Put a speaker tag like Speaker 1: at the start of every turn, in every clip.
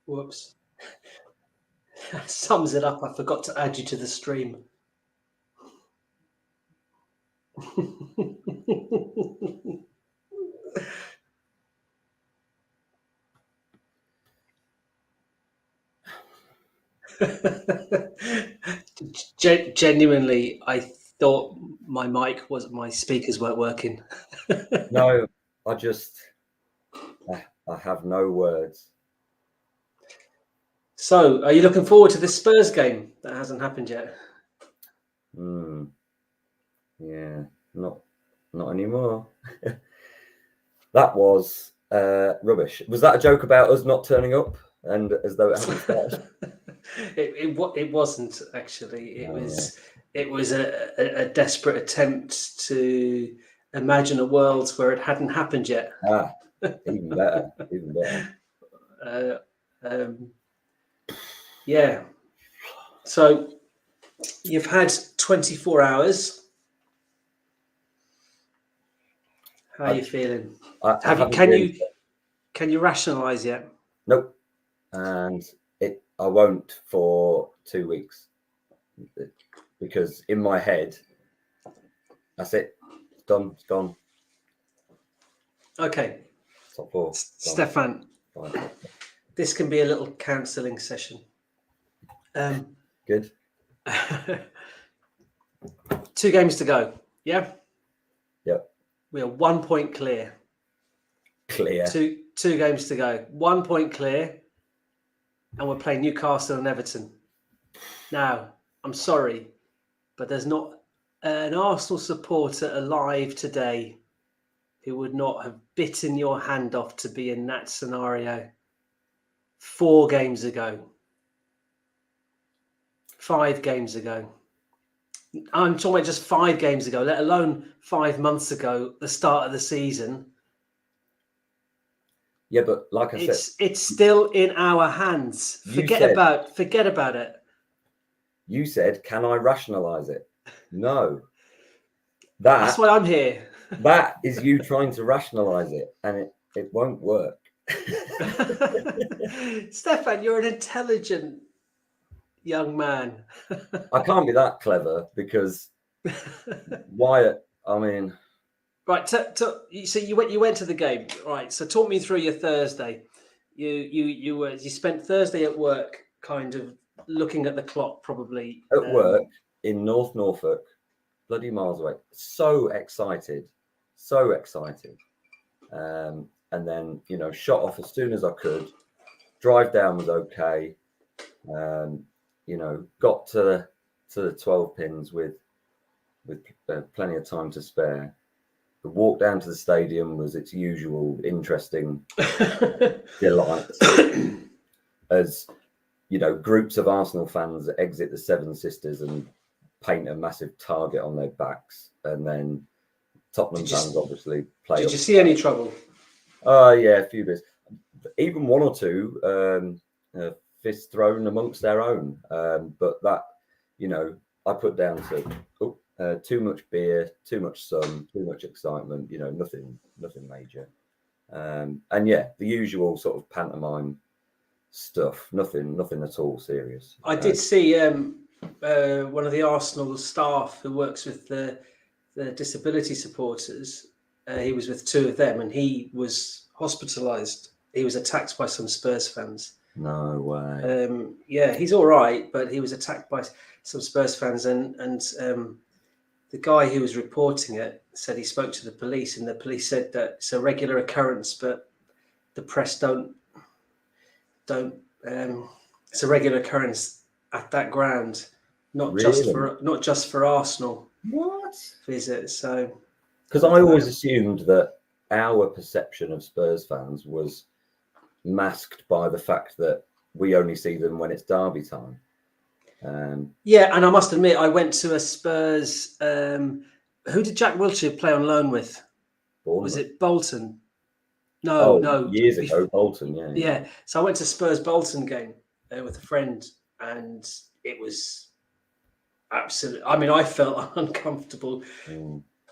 Speaker 1: Whoops. Sums it up. I forgot to add you to the stream. Genuinely, I thought my speakers weren't working.
Speaker 2: No, I have no words.
Speaker 1: So, are you looking forward to this Spurs game that hasn't happened yet?
Speaker 2: Yeah, not anymore. That was rubbish. Was that a joke about us not turning up and as though it hadn't started?
Speaker 1: It wasn't actually. It was a desperate attempt to imagine a world where it hadn't happened yet.
Speaker 2: Even better.
Speaker 1: Yeah. So you've had 24 hours. How are you feeling? Can you rationalise yet?
Speaker 2: Nope. And I won't for 2 weeks because in my head, that's it. It's done. It's gone.
Speaker 1: Okay.
Speaker 2: Top four.
Speaker 1: Stefan, this can be a little counselling session.
Speaker 2: Good.
Speaker 1: 2 games to go. Yeah.
Speaker 2: Yep.
Speaker 1: We are 1 point clear.
Speaker 2: Clear.
Speaker 1: Two games to go. 1 point clear. And we're playing Newcastle and Everton. Now, I'm sorry, but there's not an Arsenal supporter alive today who would not have bitten your hand off to be in that scenario 4 games ago. 5 games ago. I'm talking about just 5 games ago, let alone 5 months ago, the start of the season.
Speaker 2: Yeah, but like I said,
Speaker 1: it's still in our hands. Forget about it. You
Speaker 2: said, can I rationalise it? No.
Speaker 1: That's why I'm here.
Speaker 2: That is you trying to rationalise it, and it won't work.
Speaker 1: Stefan, you're an intelligent young man.
Speaker 2: I can't be that clever because Wyatt, I mean...
Speaker 1: Right, so you went to the game, right? So talk me through your Thursday. You spent Thursday at work, kind of looking at the clock, probably
Speaker 2: at work in North Norfolk, bloody miles away. So excited, and then shot off as soon as I could. Drive down was okay. Got to the 12 pins with plenty of time to spare. The walk down to the stadium was its usual interesting delight. As groups of Arsenal fans exit the Seven Sisters and paint a massive target on their backs, and then Tottenham fans obviously play.
Speaker 1: Did you see any trouble?
Speaker 2: Yeah, a few bits. Even 1 or 2 fists thrown amongst their own. But that, I put down to too much beer, too much sun, too much excitement. Nothing major. And yeah, the usual sort of pantomime stuff. Nothing at all serious.
Speaker 1: I did see one of the Arsenal staff who works with the disability supporters. He was with 2 of them, and he was hospitalised. He was attacked by some Spurs fans.
Speaker 2: No way.
Speaker 1: Yeah, he's all right, but he was attacked by some Spurs fans, and the guy who was reporting it said he spoke to the police, and the police said that it's a regular occurrence, but the press don't. It's a regular occurrence at that ground, not just for Arsenal.
Speaker 2: What?
Speaker 1: Visit. So,
Speaker 2: because I always assumed that our perception of Spurs fans was masked by the fact that we only see them when it's derby time.
Speaker 1: Yeah, and I must admit, I went to a Spurs. Who did Jack Wilshere play on loan with?
Speaker 2: Bournemouth.
Speaker 1: Was it Bolton? No.
Speaker 2: Years ago, Bolton, yeah.
Speaker 1: Yeah. So I went to Spurs Bolton game with a friend, and it was absolutely. I mean, I felt uncomfortable.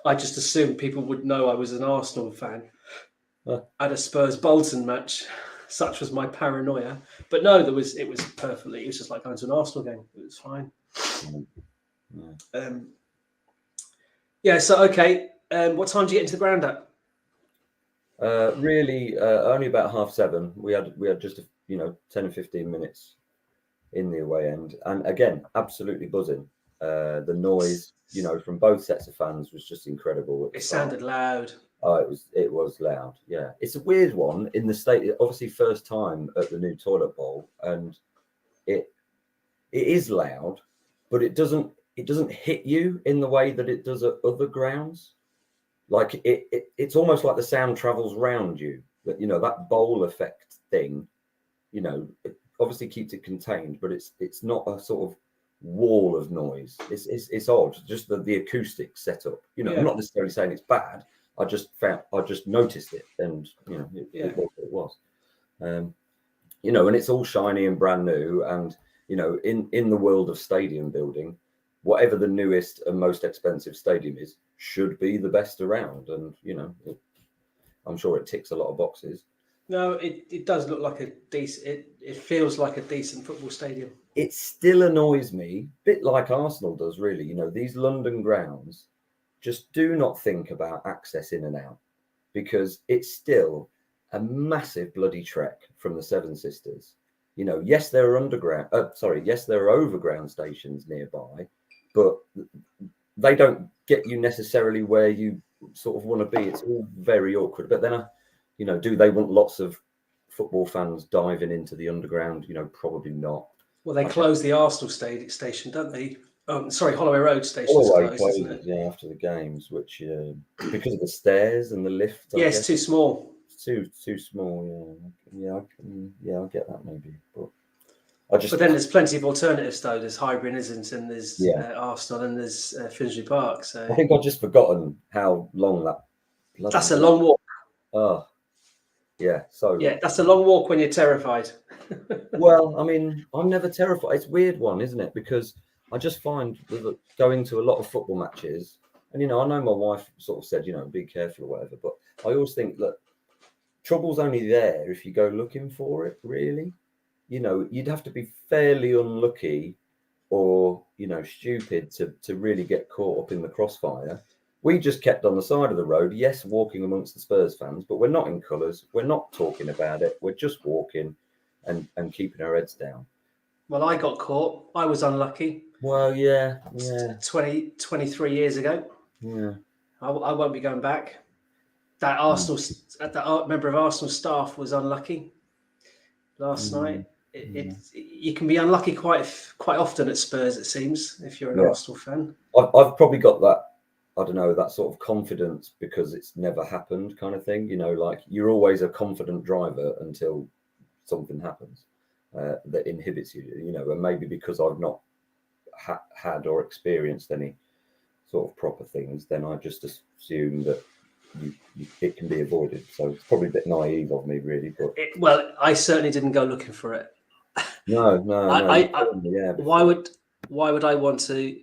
Speaker 1: I just assumed people would know I was an Arsenal fan at a Spurs Bolton match. Such was my paranoia. But no, it was perfectly. It was just like going to an Arsenal game. It was fine. So okay. What time do you get into the ground at?
Speaker 2: Really, only about 7:30. We had just 10 or 15 minutes in the away end, and again, absolutely buzzing. The noise, from both sets of fans was just incredible.
Speaker 1: It sounded loud.
Speaker 2: Oh, it was loud. Yeah, it's a weird one in the state. Obviously, first time at the new toilet bowl, and it is loud, but it doesn't hit you in the way that it does at other grounds. Like it's almost like the sound travels round you. That that bowl effect thing. It obviously keeps it contained, but it's not a sort of wall of noise. It's odd. Just the acoustic setup. I'm not necessarily saying it's bad. I just noticed it, and it was what it was. And it's all shiny and brand new, and in the world of stadium building, whatever the newest and most expensive stadium is, should be the best around, and I'm sure it ticks a lot of boxes.
Speaker 1: No, it does look like a decent. It feels like a decent football stadium.
Speaker 2: It still annoys me, a bit like Arsenal does, really. These London grounds just do not think about access in and out, because it's still a massive bloody trek from the Seven Sisters. Yes, there are yes, there are overground stations nearby, but they don't get you necessarily where you sort of want to be. It's all very awkward. But then, do they want lots of football fans diving into the underground? Probably not.
Speaker 1: Well, they closed the Arsenal station, don't they? Holloway Road station. Holloway
Speaker 2: closed, isn't it? Yeah, after the games, which because of the stairs and the lift.
Speaker 1: Yeah, it's too small.
Speaker 2: Too small. Yeah, I get that maybe, but.
Speaker 1: But then there's plenty of alternatives, though. There's Highbury, Islington, there's Arsenal, and there's Finsbury Park. So
Speaker 2: I think I've just forgotten how long that.
Speaker 1: That's a long walk.
Speaker 2: Oh, yeah. So
Speaker 1: yeah, that's a long walk when you're terrified.
Speaker 2: Well, I mean, I'm never terrified. It's a weird one, isn't it? Because I just find that going to a lot of football matches, and I know my wife sort of said, be careful or whatever, but I always think that trouble's only there if you go looking for it, really. You'd have to be fairly unlucky or, stupid to really get caught up in the crossfire. We just kept on the side of the road, yes, walking amongst the Spurs fans, but we're not in colours. We're not talking about it. We're just walking and keeping our heads down.
Speaker 1: Well, I got caught. I was unlucky.
Speaker 2: Well, yeah.
Speaker 1: 23 years ago.
Speaker 2: Yeah.
Speaker 1: I won't be going back. That member of Arsenal staff was unlucky last night. You can be unlucky quite often at Spurs, it seems, if you're an Arsenal fan.
Speaker 2: I've probably got that, I don't know, that sort of confidence because it's never happened kind of thing. Like you're always a confident driver until something happens that inhibits you, and maybe because I've not had or experienced any sort of proper things, then I just assume that it can be avoided. So it's probably a bit naive of me, really. But
Speaker 1: I certainly didn't go looking for it.
Speaker 2: No.
Speaker 1: Why would I want to,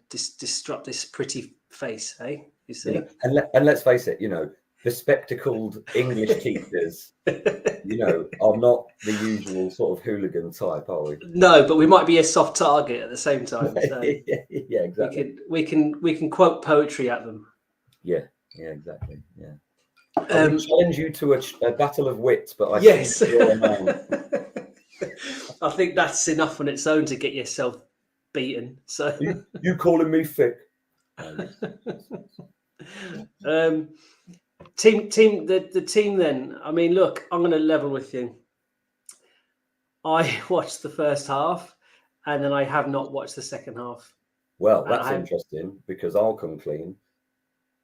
Speaker 1: disrupt this pretty face? Hey, you see.
Speaker 2: Yeah. And let's face it, the spectacled English teachers, are not the usual sort of hooligan type, are we?
Speaker 1: No, but we might be a soft target at the same time. So
Speaker 2: yeah, exactly.
Speaker 1: We can quote poetry at them.
Speaker 2: Yeah, exactly. Yeah. I would challenge you to a battle of wits, but
Speaker 1: yes. I think that's enough on its own to get yourself beaten. So
Speaker 2: you calling me thick?
Speaker 1: The team then. I mean, look, I'm going to level with you. I watched the first half, and then I have not watched the second half.
Speaker 2: Well, that's interesting because I'll come clean.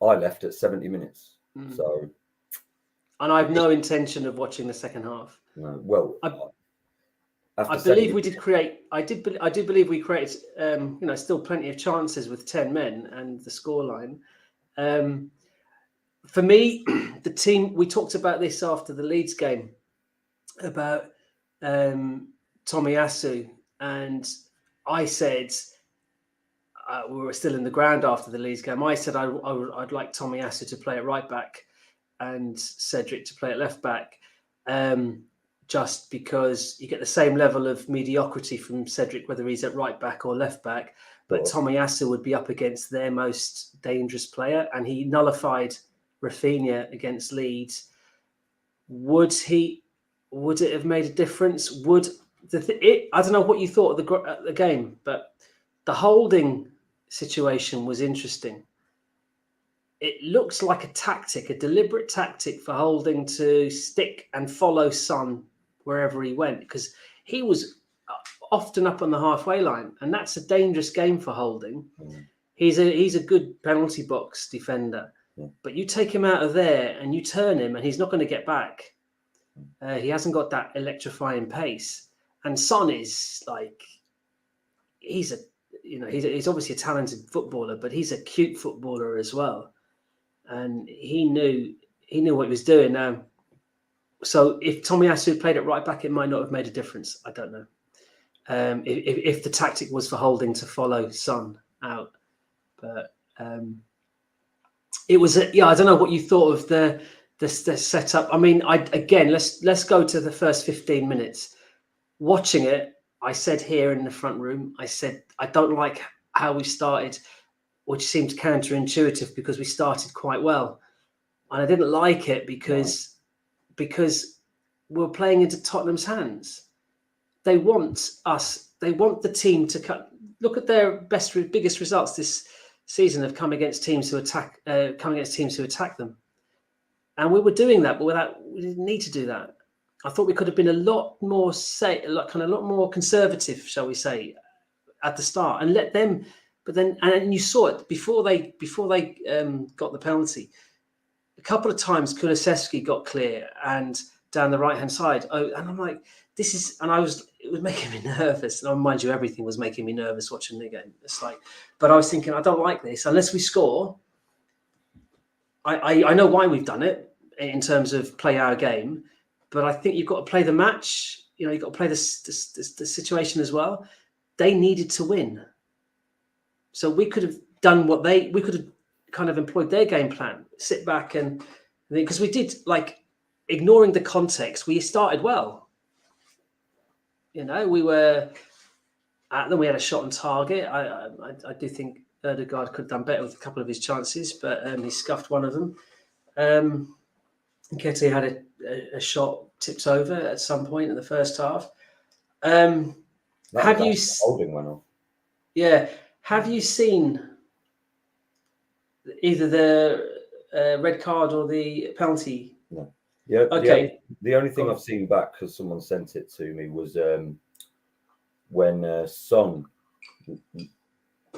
Speaker 2: I left at 70 minutes, so. And
Speaker 1: I have no intention of watching the second half.
Speaker 2: No, well,
Speaker 1: I believe we did create. I do believe we created. Still plenty of chances with 10 men and the scoreline. For me, the team, we talked about this after the Leeds game about Tomiyasu, and I said, we were still in the ground after the Leeds game. I said I'd like Tomiyasu to play at right back and Cedric to play at left back, just because you get the same level of mediocrity from Cedric, whether he's at right back or left back. But Tomiyasu would be up against their most dangerous player, and he nullified Rafinha against Leeds. Would it have made a difference? I don't know what you thought of the game, but the holding situation was interesting. It looks like a deliberate tactic for Holding to stick and follow Son wherever he went, because he was often up on the halfway line, and that's a dangerous game for Holding. He's a good penalty box defender, but you take him out of there and you turn him, and he's not going to get back. He hasn't got that electrifying pace, and Son is like, he's obviously a talented footballer, but he's a cute footballer as well, and he knew what he was doing. Now, so if Tomiyasu played at right back, it might not have made a difference. I don't know. If the tactic was for Holding to follow Son out, but it was I don't know what you thought of the setup. I mean, let's go to the first 15 minutes. Watching it, I said here in the front room, I said I don't like how we started, which seemed counterintuitive because we started quite well, and I didn't like it because we're playing into Tottenham's hands. They want the team to cut. Look at their biggest results this season have come against teams who attack them, and we were doing that, but we didn't need to do that. I thought we could have been a lot more conservative, shall we say, at the start, and let them. But then, and you saw it before they got the penalty. A couple of times, Kulusevski got clear and down the right hand side. Oh, and I'm like, this is, and it was making me nervous. And mind you, everything was making me nervous watching the game. It's like, but I was thinking, I don't like this unless we score. I know why we've done it in terms of play our game, but I think you've got to play the match. You've got to play the situation as well. They needed to win, so we could have done we could have kind of employed their game plan, sit back and because we did, like, ignoring the context, we started well. We were at them. We had a shot on target. I do think Ødegaard could have done better with a couple of his chances, but he scuffed one of them. Nketiah had a shot tipped over at some point in the first half.
Speaker 2: Holding went off.
Speaker 1: Yeah. Have you seen either the red card or the penalty?
Speaker 2: No. Yeah.
Speaker 1: Okay.
Speaker 2: The only thing I've seen back, because someone sent it to me, was when Son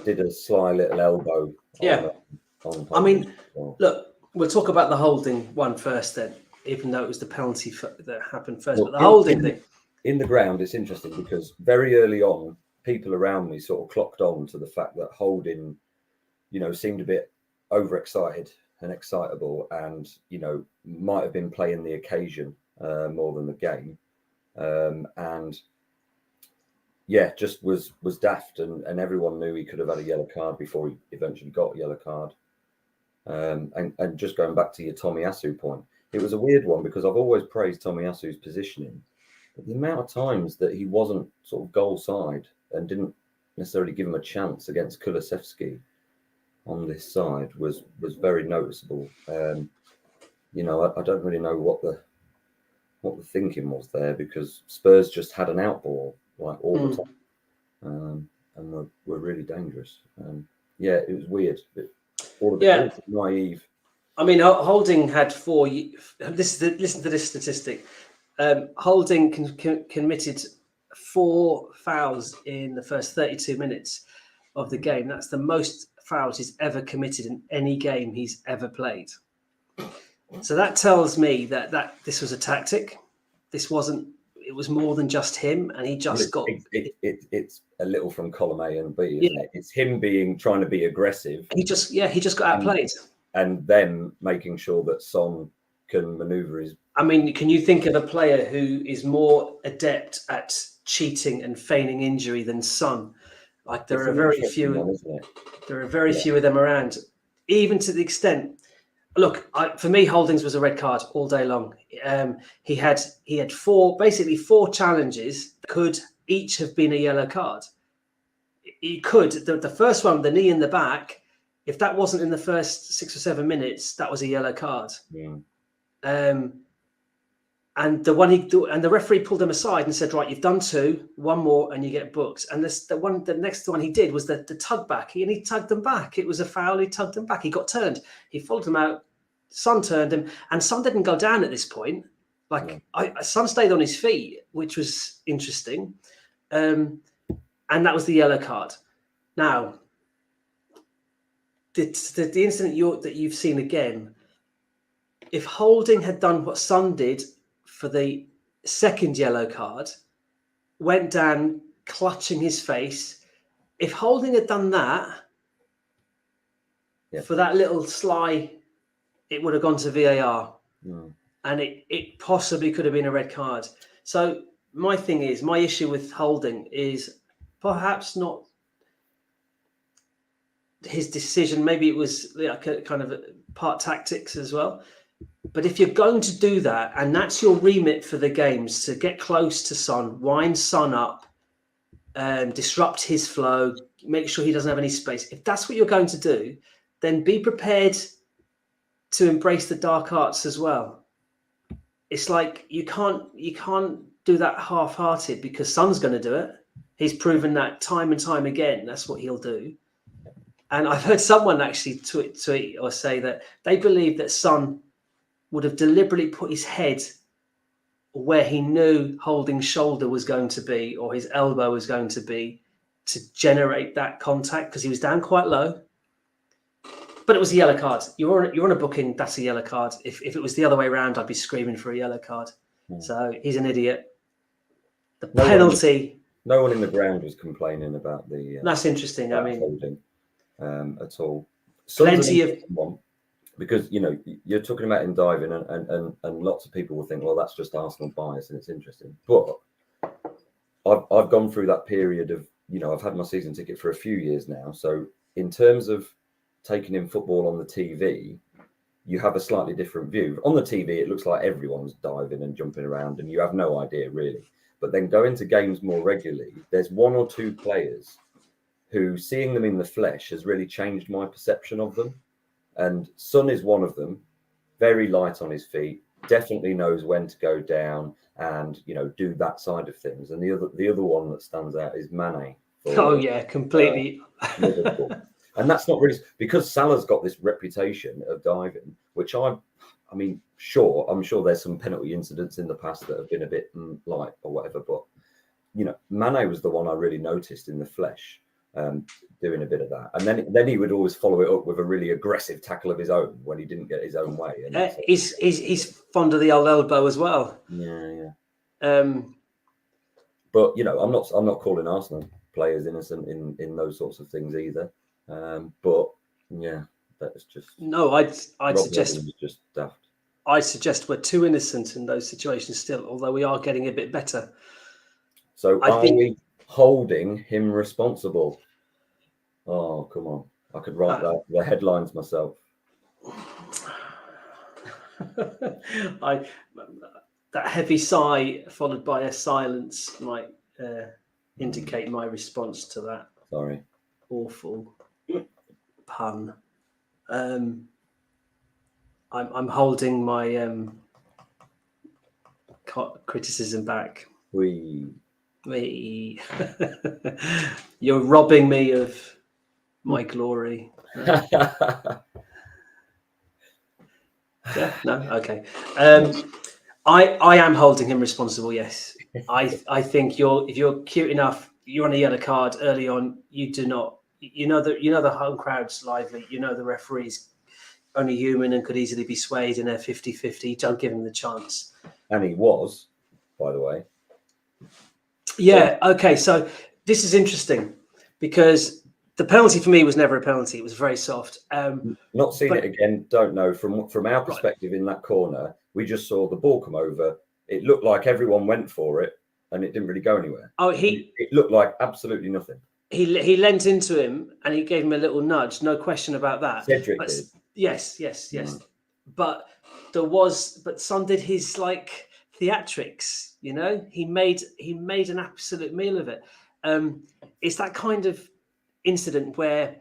Speaker 2: did a sly little elbow. I mean, look, we'll talk about the holding one first then, even though it was the penalty that happened first. But the holding thing. In the ground, it's interesting because very early on, people around me sort of clocked on to the fact that Holding, seemed a bit overexcited and excitable, and might have been playing the occasion more than the game, and just was daft, and everyone knew he could have had a yellow card before he eventually got a yellow card. And just going back to your Tomiyasu point, it was a weird one because I've always praised Tomiyasu's positioning, but the amount of times that he wasn't sort of goal side and didn't necessarily give him a chance against Kulusevski on this side was very noticeable. I don't really know what the thinking was there, because Spurs just had an outball like all the time, and were really dangerous. It was weird. All naive.
Speaker 1: I mean, Holding had 4. Listen to this statistic. Holding committed 4 fouls in the first 32 minutes of the game. That's the most fouls he's ever committed in any game he's ever played. So that tells me that this was a tactic. This wasn't. It was more than just him, and he just got.
Speaker 2: It's a little from column A and B, isn't it? It's him trying to be aggressive.
Speaker 1: He just got outplayed.
Speaker 2: and then making sure that Son can manoeuvre his.
Speaker 1: I mean, can you think of a player who is more adept at cheating and feigning injury than Son? Like there
Speaker 2: It's
Speaker 1: are
Speaker 2: an
Speaker 1: very
Speaker 2: interesting
Speaker 1: few.
Speaker 2: one, isn't it?
Speaker 1: There are very
Speaker 2: Yeah.
Speaker 1: few of them around, even to the extent. Look, for me, Holdings was a red card all day long. He had basically four challenges that could each have been a yellow card. He could the first one, the knee in the back. If that wasn't in the first 6 or 7 minutes, that was a yellow card.
Speaker 2: Yeah.
Speaker 1: And the referee pulled him aside and said, "Right, you've done two, one more, and you get booked." And the next one he did was the tug back. He tugged them back. It was a foul. He tugged them back. He got turned. He followed him out. Son turned him, and Son didn't go down at this point. Son stayed on his feet, which was interesting, and that was the yellow card. Now, the incident that you've seen again, if Holding had done what Son did for the second yellow card, went down clutching his face. If Holding had done that for that little sly, it would have gone to VAR. And it possibly could have been a red card. So my issue with Holding is perhaps not his decision. Maybe it was like a kind of part tactics as well. But if you're going to do that, and that's your remit for the games, to get close to Son, wind Son up, disrupt his flow, make sure he doesn't have any space. If that's what you're going to do, then be prepared to embrace the dark arts as well. It's like you can't do that half-hearted, because Son's going to do it. He's proven that time and time again. That's what he'll do. And I've heard someone actually tweet or say that they believe that Son would have deliberately put his head where he knew Holding's shoulder was going to be or his elbow was going to be to generate that contact, because he was down quite low. But it was a yellow card. You're on a booking, that's a yellow card. If it was the other way around, I'd be screaming for a yellow card. So he's an idiot. The penalty.
Speaker 2: No one in the ground was complaining about the.
Speaker 1: That's interesting. I mean,
Speaker 2: Holding at all.
Speaker 1: Plenty of.
Speaker 2: Because you're talking about him diving, and lots of people will think, well, that's just Arsenal bias, and it's interesting. But I've gone through that period of I've had my season ticket for a few years now. So in terms of taking in football on the TV, you have a slightly different view. On the TV, it looks like everyone's diving and jumping around, and you have no idea really. But then going to games more regularly, there's one or two players who, seeing them in the flesh has really changed my perception of them. And Son is one of them, very light on his feet, definitely knows when to go down and, do that side of things. And the other one that stands out is Mane.
Speaker 1: Completely.
Speaker 2: And that's not really, because Salah's got this reputation of diving, which I'm sure there's some penalty incidents in the past that have been a bit light or whatever. But, Mane was the one I really noticed in the flesh. Doing a bit of that, and then he would always follow it up with a really aggressive tackle of his own when he didn't get his own way. And
Speaker 1: he's fond of the old elbow as well.
Speaker 2: Yeah. But I'm not calling Arsenal players innocent in those sorts of things either. But yeah, that's just
Speaker 1: I'd suggest
Speaker 2: just daft.
Speaker 1: I suggest we're too innocent in those situations still, although we are getting a bit better.
Speaker 2: So are we holding him responsible? Oh, come on. I could write the headlines myself.
Speaker 1: That heavy sigh followed by a silence might indicate my response to that.
Speaker 2: Sorry.
Speaker 1: Awful pun. I'm holding my criticism back. You're robbing me of my glory. Yeah, no, okay. I am holding him responsible. Yes, I think if you're cute enough, you're on a yellow card early on. You do not. The home crowd's lively. The referee's only human and could easily be swayed in a 50-50. Don't give him the chance.
Speaker 2: And he was, by the way.
Speaker 1: Yeah. Okay. So this is interesting because The penalty for me was never a penalty. It was very soft.
Speaker 2: Not seen it again. Don't know. From our perspective in that corner, we just saw the ball come over. It looked like everyone went for it, and it didn't really go anywhere.
Speaker 1: Oh,
Speaker 2: it looked like absolutely nothing.
Speaker 1: He leant into him and he gave him a little nudge. No question about that.
Speaker 2: Cedric did.
Speaker 1: Yes. But Son did his like theatrics. You know, he made an absolute meal of it. It's that kind of incident where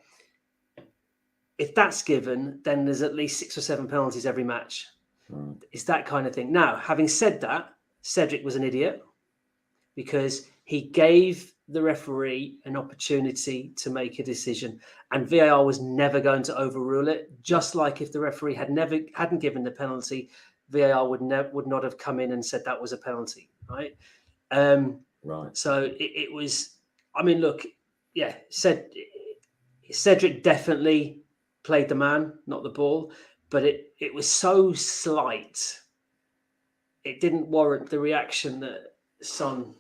Speaker 1: if that's given, then there's at least 6 or 7 penalties every match. It's that kind of thing. Now, having said that, Cedric was an idiot because he gave the referee an opportunity to make a decision, and VAR was never going to overrule it. Just like if the referee hadn't given the penalty, VAR would not have come in and said that was a penalty, right?
Speaker 2: Right.
Speaker 1: So it was. I mean, look, yeah, Cedric definitely played the man, not the ball, but it was so slight. It didn't warrant the reaction that Son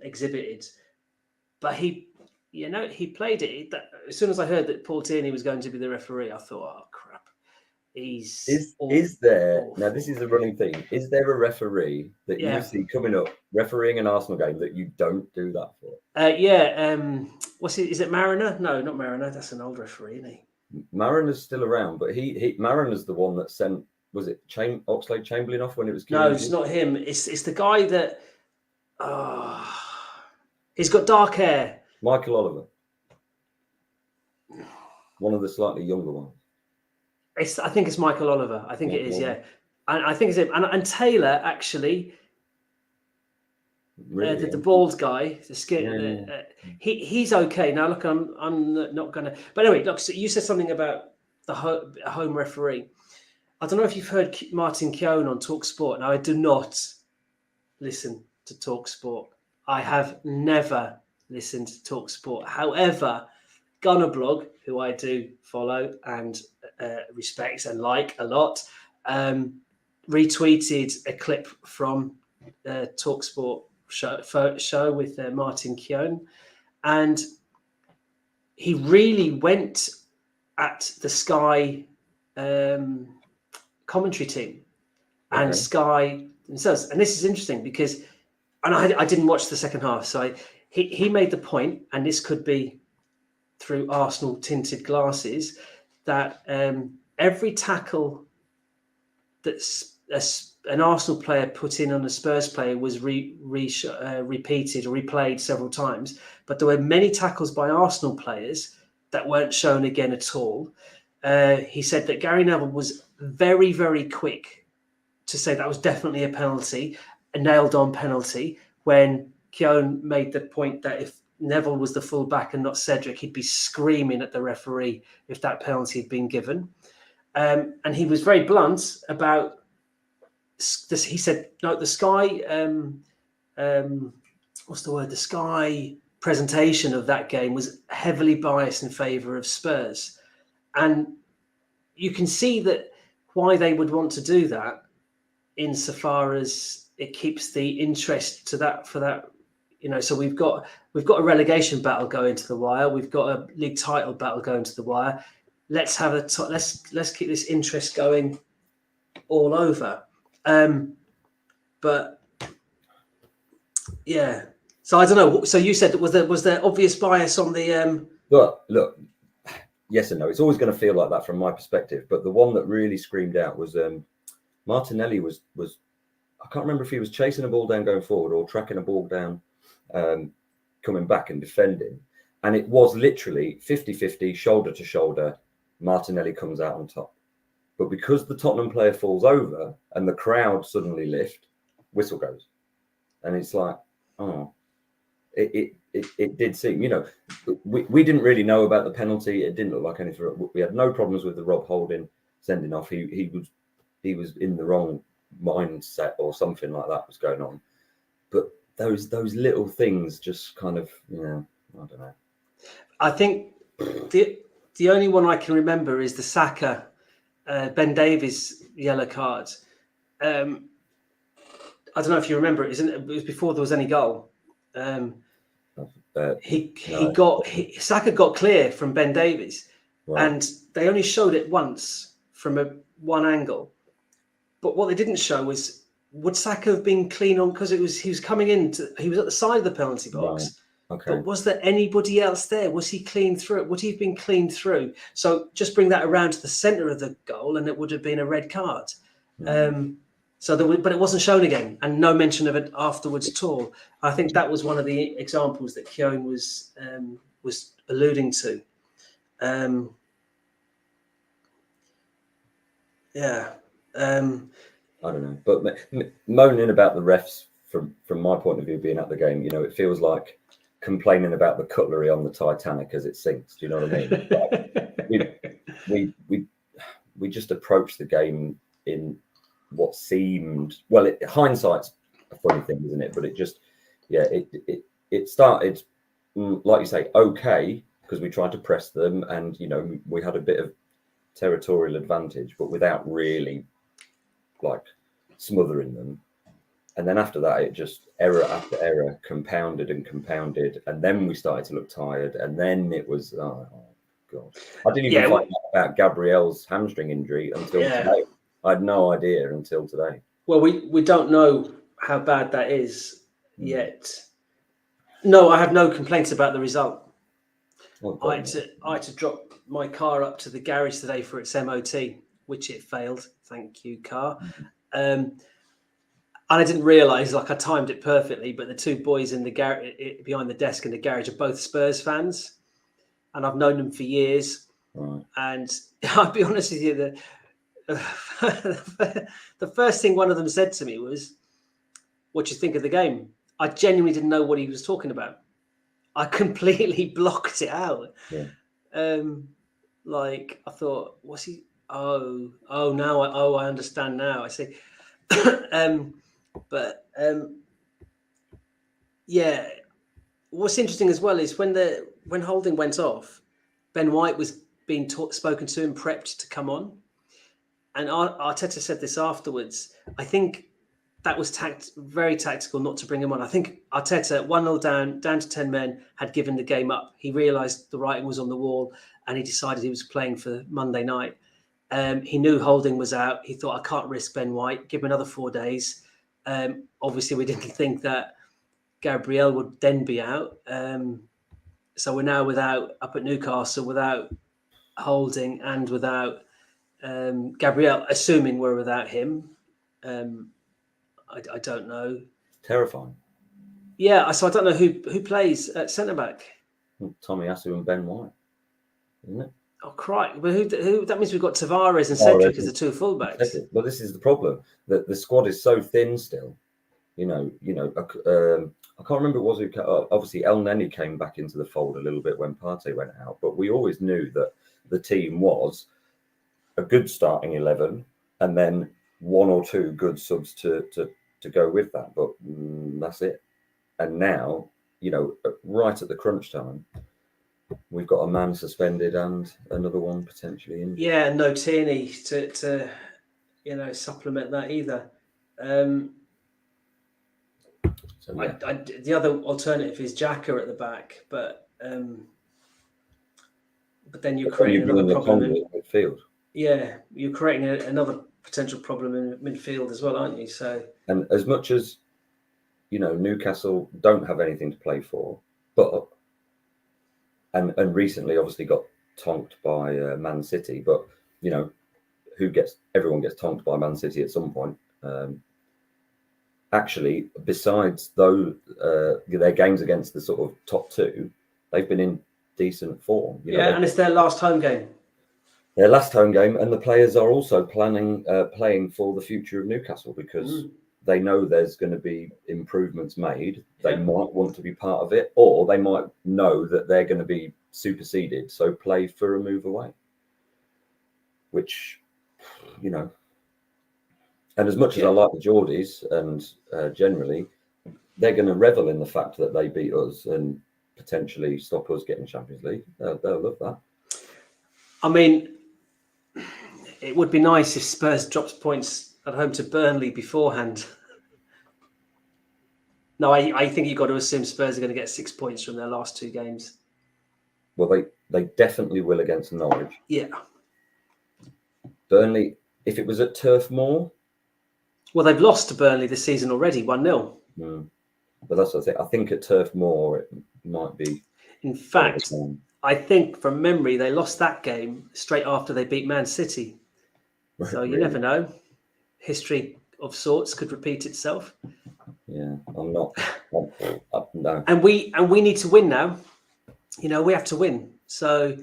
Speaker 1: exhibited. But he played it. As soon as I heard that Paul Tierney was going to be the referee, I thought, oh crap. Is there
Speaker 2: awful. Now this is a running thing? Is there a referee that you see coming up refereeing an Arsenal game that you don't do that for?
Speaker 1: What's it? Is it Mariner? No, not Mariner. That's an old referee, isn't he?
Speaker 2: Mariner's still around, but Mariner's the one that sent. Was it Oxlade-Chamberlain off when it was?
Speaker 1: No, it's not him. It's the guy that. He's got dark hair.
Speaker 2: Michael Oliver. One of the slightly younger ones.
Speaker 1: I think it's Michael Oliver. I think it is, yeah. And I think it's him. And Taylor, actually,
Speaker 2: really?
Speaker 1: the bald guy, the skin, he's okay. Now, look, I'm not going to... But anyway, look, so you said something about the home referee. I don't know if you've heard Martin Keown on TalkSport. Now, I do not listen to TalkSport. I have never listened to TalkSport. However, Gunner Blog, who I do follow and respect and like a lot, retweeted a clip from TalkSport show with Martin Keown, and he really went at the Sky commentary team and Sky themselves. And this is interesting because, and I didn't watch the second half, so he made the point, and this could be through Arsenal tinted glasses, that every tackle that an Arsenal player put in on a Spurs player was repeated or replayed several times, but there were many tackles by Arsenal players that weren't shown again at all. He said that Gary Neville was very, very quick to say that was definitely a penalty, a nailed-on penalty, when Keown made the point that if Neville was the fullback and not Cedric, he'd be screaming at the referee if that penalty had been given. And he was very blunt about this. He said, no, the Sky, what's the word? The Sky presentation of that game was heavily biased in favour of Spurs. And you can see that why they would want to do that, insofar as it keeps the interest to that for that. You know, so we've got a relegation battle going to the wire. We've got a league title battle going to the wire. Let's have let's keep this interest going all over. But yeah, so I don't know. So you said was there obvious bias on the?
Speaker 2: Look, yes and no. It's always going to feel like that from my perspective. But the one that really screamed out was Martinelli was. I can't remember if he was chasing a ball down going forward or tracking a ball down. Coming back and defending, and it was literally 50-50, shoulder to shoulder. Martinelli comes out on top, but because the Tottenham player falls over and the crowd suddenly lift, whistle goes, and it's like, oh, it did seem, you know, we didn't really know about the penalty. It didn't look like anything. We had no problems with the Rob Holding sending off. He was in the wrong mindset or something like that was going on, but those little things just kind of, I don't know.
Speaker 1: I think the only one I can remember is the Saka, Ben Davies yellow card. I don't know if you remember it. It was before there was any goal. Saka got clear from Ben Davies,
Speaker 2: Right.
Speaker 1: and they only showed it once from one angle. But what they didn't show was, would Saka have been clean on, because he was coming in, he was at the side of the penalty box.
Speaker 2: Right. Okay.
Speaker 1: But was there anybody else there? Was he clean through? Would he have been clean through? So just bring that around to the centre of the goal, and it would have been a red card. But it wasn't shown again, and no mention of it afterwards at all. I think that was one of the examples that Keown was alluding to. Yeah.
Speaker 2: I don't know, but moaning about the refs from my point of view, being at the game, it feels like complaining about the cutlery on the Titanic as it sinks. Do you know what I mean? Like, we just approached the game in what seemed, well, hindsight's a funny thing, isn't it? But it started, like you say, okay, because we tried to press them, and we had a bit of territorial advantage, but without really like smothering them. And then after that, it just error after error compounded, and then we started to look tired, and then it was, oh god, I didn't even find out about Gabriel's hamstring injury until today. I had no idea until today.
Speaker 1: Well, we don't know how bad that is yet. No, I have no complaints about the result. I had to drop my car up to the garage today for its MOT, which it failed. Thank you, car. And I didn't realise, I timed it perfectly, but the two boys in the garage behind the desk in the garage are both Spurs fans, and I've known them for years.
Speaker 2: Right.
Speaker 1: And I'll be honest with you, the first thing one of them said to me was, "What do you think of the game?" I genuinely didn't know what he was talking about. I completely blocked it out.
Speaker 2: Yeah.
Speaker 1: I thought, what's he? Oh, now I understand now. I see. Yeah. What's interesting as well is when Holding went off, Ben White was being spoken to and prepped to come on, and Arteta said this afterwards. I think that was very tactical not to bring him on. I think Arteta, 1-0 down to 10 men, had given the game up. He realised the writing was on the wall, and he decided he was playing for Monday night. He knew Holding was out. He thought, I can't risk Ben White. Give him another 4 days. Obviously, we didn't think that Gabriel would then be out. So we're now up at Newcastle without Holding and without Gabriel, assuming we're without him. I don't know.
Speaker 2: Terrifying.
Speaker 1: Yeah, so I don't know who plays at centre back.
Speaker 2: Tomiyasu and Ben White, isn't it?
Speaker 1: Oh, crikey! But who? That means we've got Tavares and Cedric as the two fullbacks.
Speaker 2: Well, this is the problem. That the squad is so thin still. I can't remember what it was. Obviously, El Neni came back into the fold a little bit when Partey went out, but we always knew that the team was a good starting 11, and then one or two good subs to go with that. But that's it. And now, right at the crunch time, we've got a man suspended and another one potentially injured.
Speaker 1: Yeah, and no Tierney to supplement that either. The other alternative is Xhaka at the back, but then you're creating another problem in
Speaker 2: midfield.
Speaker 1: Yeah, you're creating another potential problem in midfield as well, aren't you? So,
Speaker 2: and as much as Newcastle don't have anything to play for, but and recently obviously got tonked by Man City, but everyone gets tonked by Man City at some point. Actually, besides though their games against the sort of top two, they've been in decent form.
Speaker 1: And it's their last home game.
Speaker 2: Their last home game, and the players are also playing for the future of Newcastle because they know there's going to be improvements made. They might want to be part of it, or they might know that they're going to be superseded, so play for a move away. Which, and as much as I like the Geordies, and generally, they're going to revel in the fact that they beat us and potentially stop us getting Champions League. They'll love that.
Speaker 1: I mean, it would be nice if Spurs dropped points at home to Burnley beforehand. No, I think you've got to assume Spurs are going to get 6 points from their last 2 games.
Speaker 2: Well, they definitely will against Norwich.
Speaker 1: Yeah.
Speaker 2: Burnley, if it was at Turf Moor.
Speaker 1: Well, they've lost to Burnley this season already, 1-0.
Speaker 2: But that's what I think. I think at Turf Moor it might be.
Speaker 1: In fact, I think from memory they lost that game straight after they beat Man City. So you never know. History of sorts could repeat itself.
Speaker 2: Yeah, I'm not. No.
Speaker 1: And we need to win now. We have to win. So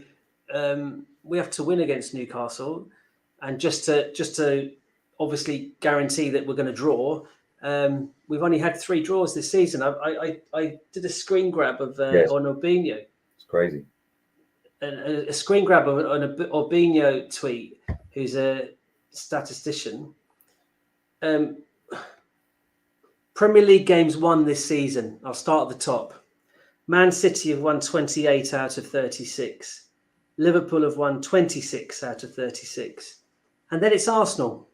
Speaker 1: we have to win against Newcastle, and just to obviously guarantee that we're going to draw. We've only had 3 draws this season. I did a screen grab of on Orbinho.
Speaker 2: It's crazy.
Speaker 1: A screen grab on a Orbinho tweet, who's a statistician. Premier League games won this season. I'll start at the top. Man City have won 28 out of 36. Liverpool have won 26 out of 36. And then it's Arsenal.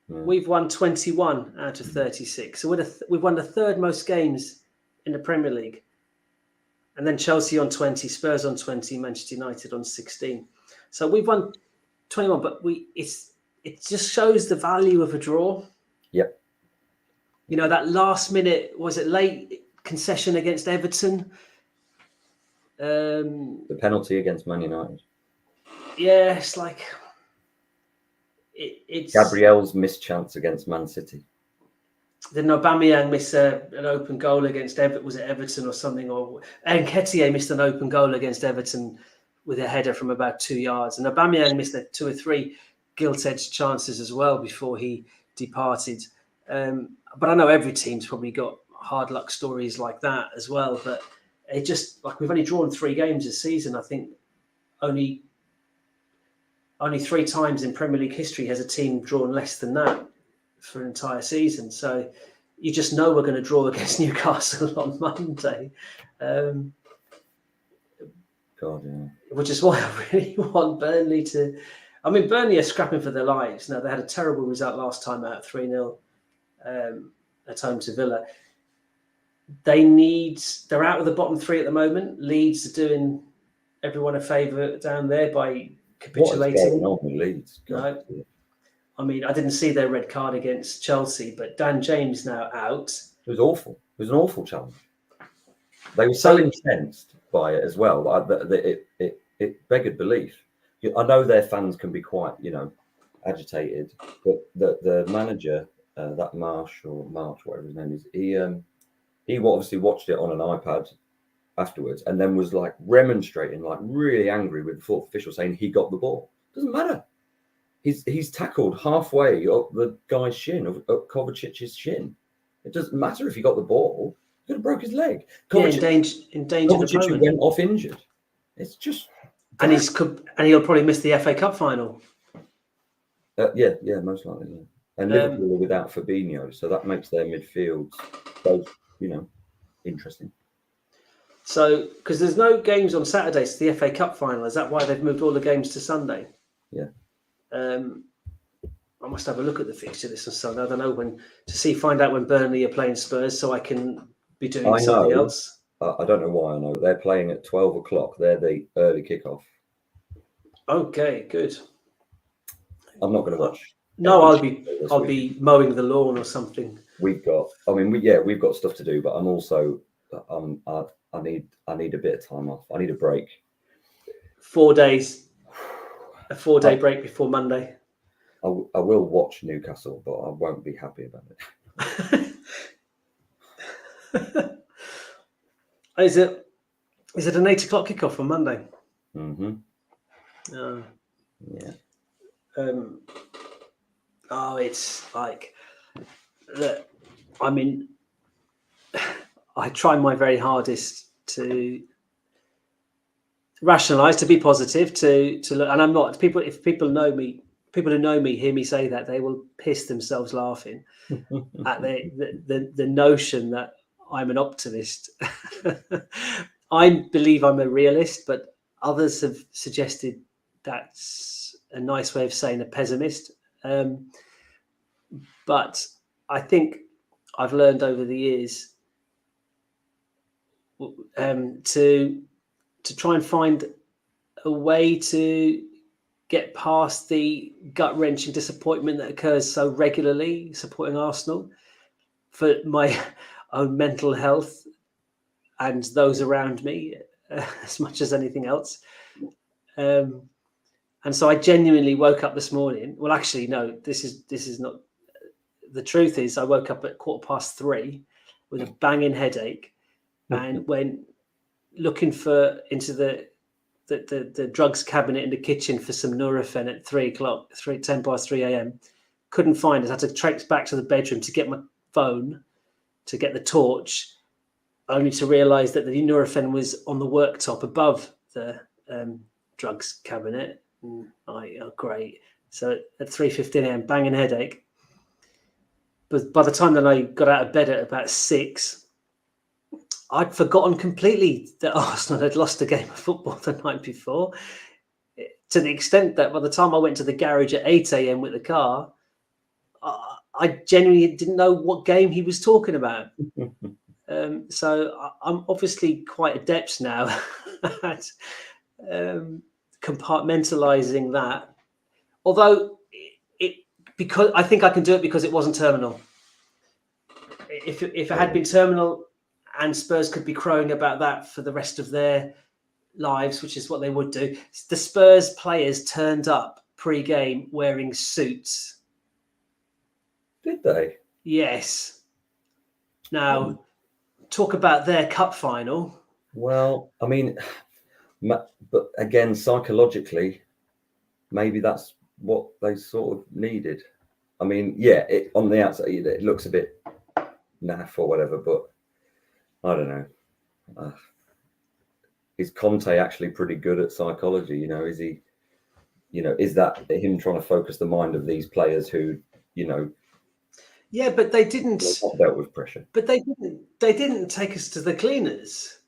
Speaker 1: We've won 21 out of 36. So we've won the 3rd most games in the Premier League. And then Chelsea on 20, Spurs on 20, Manchester United on 16. So we've won 21, but it just shows the value of a draw.
Speaker 2: Yep.
Speaker 1: That last minute, was it late concession against Everton?
Speaker 2: The penalty against Man United.
Speaker 1: Yeah, it's like it's
Speaker 2: Gabriel's missed chance against Man City.
Speaker 1: Didn't Aubameyang miss an open goal against Everton? Was it Everton or something? Or Nketiah missed an open goal against Everton with a header from about 2 yards, and Aubameyang missed 2 or 3 gilt-edged chances as well before he departed. But I know every team's probably got hard luck stories like that as well. But it just we've only drawn 3 games this season. I think only 3 times in Premier League history has a team drawn less than that for an entire season. So you just know we're going to draw against Newcastle on Monday.
Speaker 2: God, yeah.
Speaker 1: Which is why I really want Burnley to. I mean, Burnley are scrapping for their lives. Now, they had a terrible result last time out, 3-0 at home to Villa. They're out of the bottom 3 at the moment. Leeds are doing everyone a favour down there by capitulating.
Speaker 2: What is going on with Leeds?
Speaker 1: No. I mean, I didn't see their red card against Chelsea, but Dan James now out.
Speaker 2: It was awful. It was an awful challenge. They were so incensed by it as well that it beggared belief. I know their fans can be quite, agitated, but the manager, that March, whatever his name is, he obviously watched it on an iPad afterwards and then was like remonstrating, like really angry with the 4th official, saying he got the ball. Doesn't matter. He's tackled halfway up the guy's shin, up Kovacic's shin. It doesn't matter if he got the ball. He could have broke his leg.
Speaker 1: Endangered
Speaker 2: Kovacic went off injured. It's just...
Speaker 1: And he'll probably miss the FA Cup final.
Speaker 2: Yeah, most likely. Yeah. And Liverpool are without Fabinho, so that makes their midfield both, interesting.
Speaker 1: So, because there's no games on Saturday, it's the FA Cup final. Is that why they've moved all the games to Sunday?
Speaker 2: Yeah.
Speaker 1: I must have a look at the fixture list on Sunday. I don't know find out when Burnley are playing Spurs, so I can be doing something else.
Speaker 2: I don't know why I know. They're playing at 12 o'clock. They're the early kickoff.
Speaker 1: Okay, good.
Speaker 2: I'm not going to watch.
Speaker 1: No, I'll be mowing the lawn or something.
Speaker 2: We've got stuff to do, but I'm also I need a bit of time off. I need a break.
Speaker 3: 4 days. A 4-day break before Monday.
Speaker 2: I will watch Newcastle, but I won't be happy about it.
Speaker 3: Is it an 8 o'clock kickoff on Monday?
Speaker 2: Mm-hmm.
Speaker 3: Yeah. It's like, I mean, I try my very hardest to rationalize, to be positive, to look, and I'm not. If people know me, people who know me hear me say that, they will piss themselves laughing at the notion that I'm an optimist. I believe I'm a realist, but others have suggested that's a nice way of saying a pessimist. But I think I've learned over the years to try and find a way to get past the gut-wrenching disappointment that occurs so regularly supporting Arsenal, for my own mental health and those around me, as much as anything else. And so I genuinely woke up this morning. Well, actually, no, this is not. The truth is, I woke up at 3:15 with a banging headache, and went looking into the drugs cabinet in the kitchen for some Nurofen at 3 a.m. Couldn't find it. I had to trace back to the bedroom to get my phone, to get the torch, only to realise that the Nurofen was on the worktop above the drugs cabinet. Great. So at 3:15 a.m, banging headache. But by the time that I got out of bed at about 6, I'd forgotten completely that Arsenal had lost a game of football the night before, to the extent that by the time I went to the garage at 8 a.m. with the car, I genuinely didn't know what game he was talking about. So I'm obviously quite adept now at compartmentalizing that. Although because I think I can do it because it wasn't terminal. If it had been terminal and Spurs could be crowing about that for the rest of their lives, which is what they would do, the Spurs players turned up pre-game wearing suits.
Speaker 2: Did they?
Speaker 3: Yes. Now, talk about their cup final.
Speaker 2: Well, I mean, but again, psychologically, maybe that's what they sort of needed. I mean, yeah, on the outside, it looks a bit naff or whatever, but I don't know. Is Conte actually pretty good at psychology? You know, is he? You know, is that him trying to focus the mind of these players who, you know?
Speaker 3: Yeah, but they didn't
Speaker 2: dealt with pressure.
Speaker 3: But they didn't take us to the cleaners.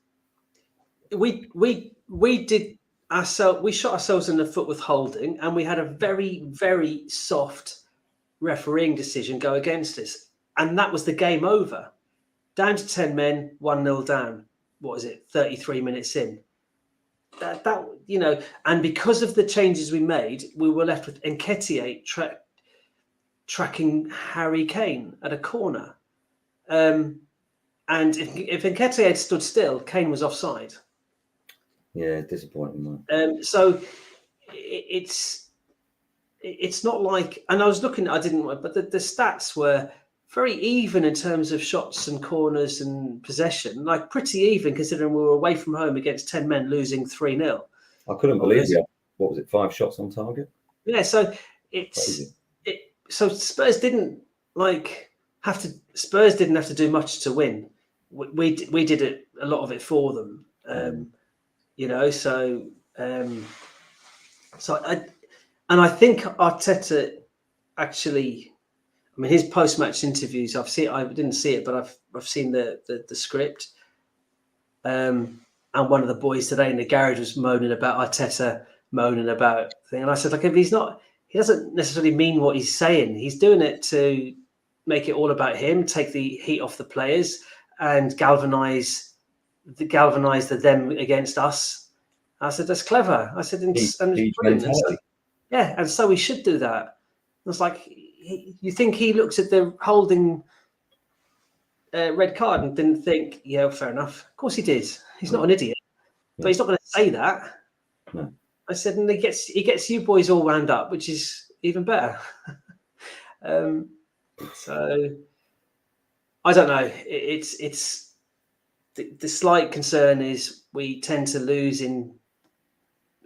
Speaker 3: We did ourselves. We shot ourselves in the foot with holding, and we had a very, very soft refereeing decision go against us, and that was the game over. Down to 10 men, 1-0 down. What is it? 33 minutes in. That you know, and because of the changes we made, we were left with Nketiah tracking Harry Kane at a corner. And if Nketiah had stood still, Kane was offside.
Speaker 2: Yeah, disappointing, man.
Speaker 3: So it's not like, and I was looking, but the stats were very even in terms of shots and corners and possession, like pretty even considering we were away from home against 10 men losing 3-0.
Speaker 2: I couldn't believe it. What was it? 5 shots on target?
Speaker 3: Yeah, so so Spurs didn't have to do much to win. We did it, a lot of it for them. You know, so I think Arteta actually, I mean, his post-match interviews, I didn't see it, but I've seen the script. And one of the boys today in the garage was moaning about Arteta, and I said, like, if he doesn't necessarily mean what he's saying. He's doing it to make it all about him, take the heat off the players, and galvanize them against us. I said, that's clever. I said, and yeah, and so we should do that. It's like, you think he looks at the holding red card and didn't think, yeah, fair enough. Of course he did. He's not an idiot, but he's not going to say that.
Speaker 2: No. I
Speaker 3: said, and he gets you boys all wound up, which is even better. So I don't know. It's the slight concern is we tend to lose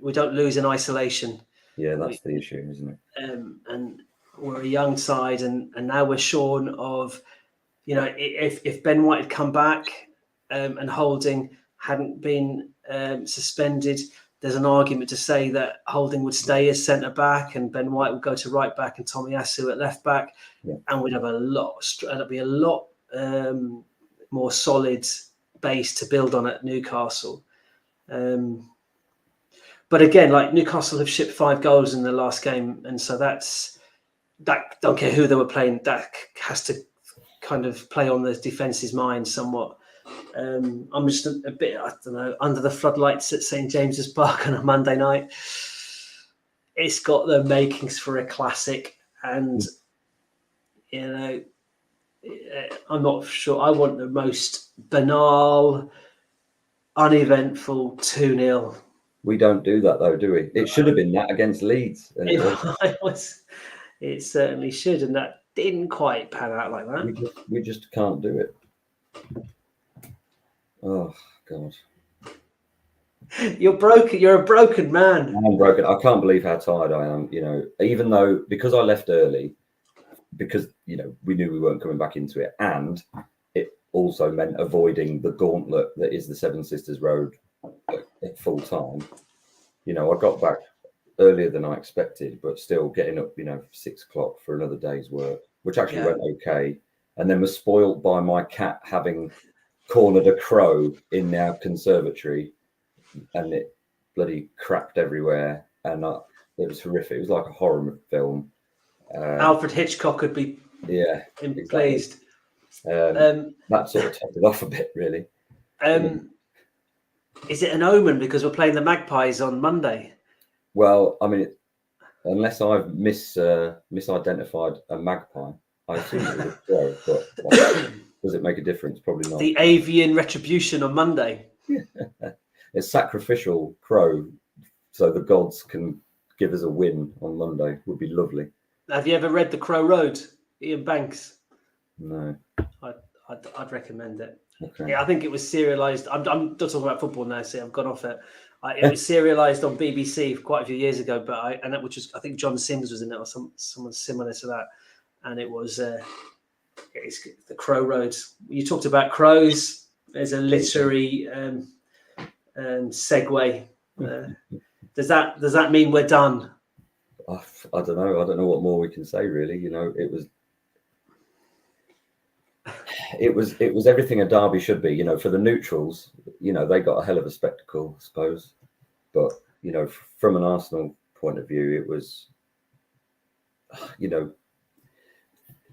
Speaker 3: we don't lose in isolation.
Speaker 2: Yeah, that's the issue, isn't it?
Speaker 3: And we're a young side, and now we're shorn of, you know, if Ben White had come back and Holding hadn't been suspended, there's an argument to say that Holding would stay as centre back and Ben White would go to right back and Tomiyasu at left back, and we'd have a lot more solid base to build on at Newcastle. But again, like, Newcastle have shipped 5 goals in the last game, and so that don't care who they were playing, that has to kind of play on the defence's mind somewhat. I'm just a bit, I don't know, under the floodlights at St James's Park on a Monday night. It's got the makings for a classic, and you know, I'm not sure. I want the most banal, uneventful 2-0.
Speaker 2: We don't do that though, do we? It should have been that against Leeds. And
Speaker 3: It certainly should, and that didn't quite pan out like that.
Speaker 2: We just can't do it. Oh God.
Speaker 3: You're broken. You're a broken man.
Speaker 2: I'm broken. I can't believe how tired I am. You know, even though because I left early, because you know we knew we weren't coming back into it, and it also meant avoiding the gauntlet that is the Seven Sisters Road at full time. You know, I got back earlier than I expected, but still getting up, 6 o'clock for another day's work, which actually went okay, and then was spoilt by my cat having cornered a crow in our conservatory, and it bloody crapped everywhere, and it was horrific. It was like a horror film.
Speaker 3: Alfred Hitchcock could be pleased.
Speaker 2: That sort of topped it off a bit, really.
Speaker 3: Is it an omen because we're playing the Magpies on Monday?
Speaker 2: Well, I mean, unless I've misidentified a magpie, I assume it was a crow, but does it make a difference? Probably not.
Speaker 3: The avian retribution on Monday.
Speaker 2: A sacrificial crow, so the gods can give us a win on Monday. Would be lovely.
Speaker 3: Have you ever read The Crow Road, Ian Banks?
Speaker 2: No.
Speaker 3: I'd recommend it.
Speaker 2: Okay.
Speaker 3: Yeah, I think it was serialised. I'm not talking about football now. See, I've gone off it. It was serialised on BBC quite a few years ago, which was, I think John Sims was in it or someone similar to that, and it was it's The Crow Road. You talked about crows. There's a literary segue. Does that mean we're done?
Speaker 2: I don't know. I don't know what more we can say, really. You know, it was everything a derby should be. You know, for the neutrals, they got a hell of a spectacle, I suppose. But from an Arsenal point of view, it was,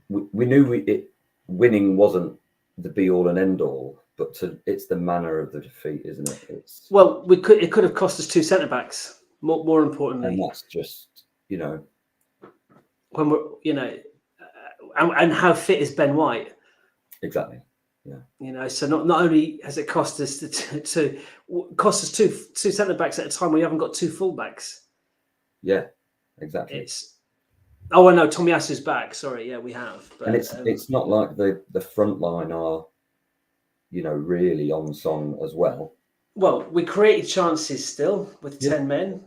Speaker 2: we knew winning wasn't the be all and end all, but it's the manner of the defeat, isn't it?
Speaker 3: Well, it could have cost us 2 centre backs. More importantly,
Speaker 2: and that's just
Speaker 3: when we're and how fit is Ben White?
Speaker 2: Exactly. Yeah.
Speaker 3: So not only has it cost us two centre backs at a time where you haven't got 2 full backs.
Speaker 2: Yeah, exactly.
Speaker 3: I know Tomiyasu's back. Sorry, yeah, we have. But,
Speaker 2: and it's not like the front line are, really on song as well.
Speaker 3: Well, we created chances still with 10 men.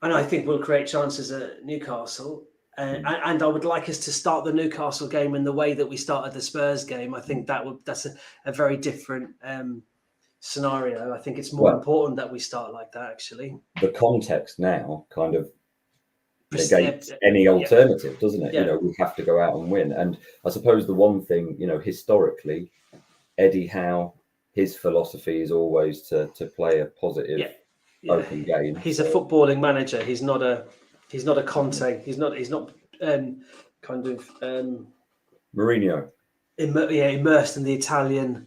Speaker 3: And I think we'll create chances at Newcastle. And I would like us to start the Newcastle game in the way that we started the Spurs game. I think that's a very different scenario. I think it's more important that we start like that, actually.
Speaker 2: The context now kind of negates any alternative, doesn't it?
Speaker 3: Yeah.
Speaker 2: We have to go out and win. And I suppose the one thing, historically, Eddie Howe, his philosophy is always to play a positive open game.
Speaker 3: He's a footballing manager. He's not a Conte. He's not kind of
Speaker 2: Mourinho.
Speaker 3: Immersed in the Italian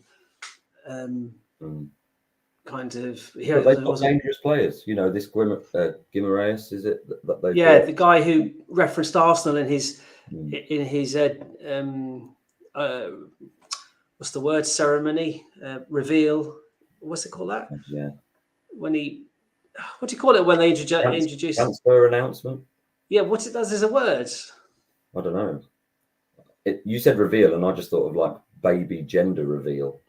Speaker 3: kind of.
Speaker 2: Yeah, they've got dangerous players. This Guimaraes, is it?
Speaker 3: The guy who referenced Arsenal in his what's the word? Ceremony, reveal. What's it called? That?
Speaker 2: Yeah.
Speaker 3: What do you call it when they introduce
Speaker 2: transfer announcement?
Speaker 3: Yeah, what it does is a word.
Speaker 2: I don't know. You said reveal, and I just thought of like baby gender reveal.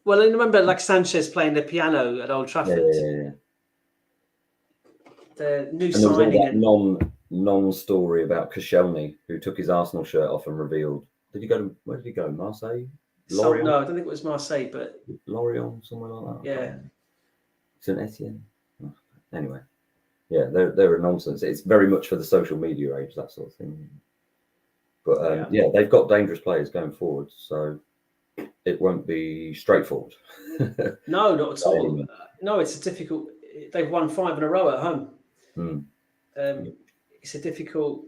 Speaker 3: Well, I remember like Sanchez playing the piano at Old Trafford.
Speaker 2: Yeah.
Speaker 3: The new
Speaker 2: and
Speaker 3: signing.
Speaker 2: There was all that non-story about Koscielny, who took his Arsenal shirt off and revealed. Where did he go? Marseille?
Speaker 3: No, I don't think it was Marseille, but
Speaker 2: Lorient, somewhere like that.
Speaker 3: Yeah.
Speaker 2: St Etienne. Anyway, yeah, they're a nonsense. It's very much for the social media age, that sort of thing. But they've got dangerous players going forward, so it won't be straightforward.
Speaker 3: No, not at all. No, it's a difficult. They've won 5 in a row at home. It's a difficult.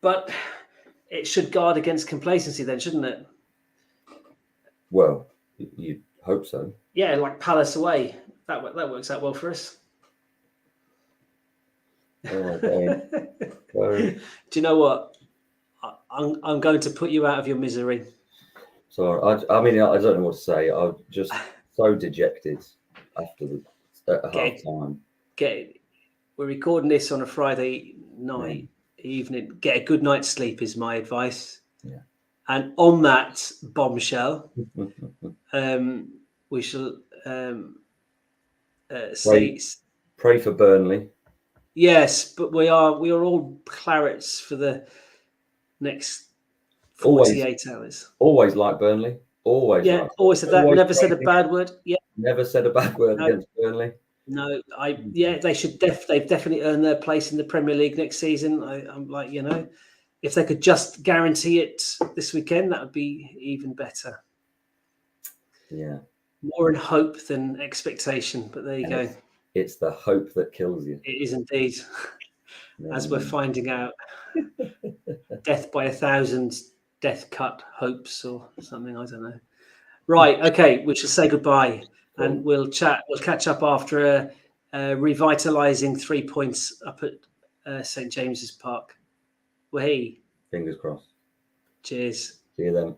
Speaker 3: But it should guard against complacency, then, shouldn't it?
Speaker 2: Well, you'd hope so.
Speaker 3: Yeah, like Palace away. That works out well for us.
Speaker 2: Okay. So,
Speaker 3: Do you know what? I'm going to put you out of your misery.
Speaker 2: so I mean, I don't know what to say. I'm just so dejected after at half time.
Speaker 3: We're recording this on a Friday night evening. Get a good night's sleep is my advice.
Speaker 2: Yeah.
Speaker 3: And on that bombshell, we shall say
Speaker 2: pray for Burnley.
Speaker 3: yes, but we are all clarets for the next 48 hours.
Speaker 2: Always like Burnley. Always.
Speaker 3: Yeah,
Speaker 2: like
Speaker 3: always said that. Never said a bad word. Yeah.
Speaker 2: Never said a bad word against Burnley.
Speaker 3: No, they should they've definitely earned their place in the Premier League next season. I'm like, if they could just guarantee it this weekend, that would be even better.
Speaker 2: Yeah.
Speaker 3: More in hope than expectation, but there you go.
Speaker 2: It's the hope that kills you.
Speaker 3: It is indeed, as we're finding out. Death by 1,000 death cut hopes or something. I don't know. Right. Okay. We shall say goodbye. Cool. And we'll catch up after a revitalising 3 points up at St James's Park. Hey.
Speaker 2: Fingers crossed.
Speaker 3: Cheers.
Speaker 2: See you then.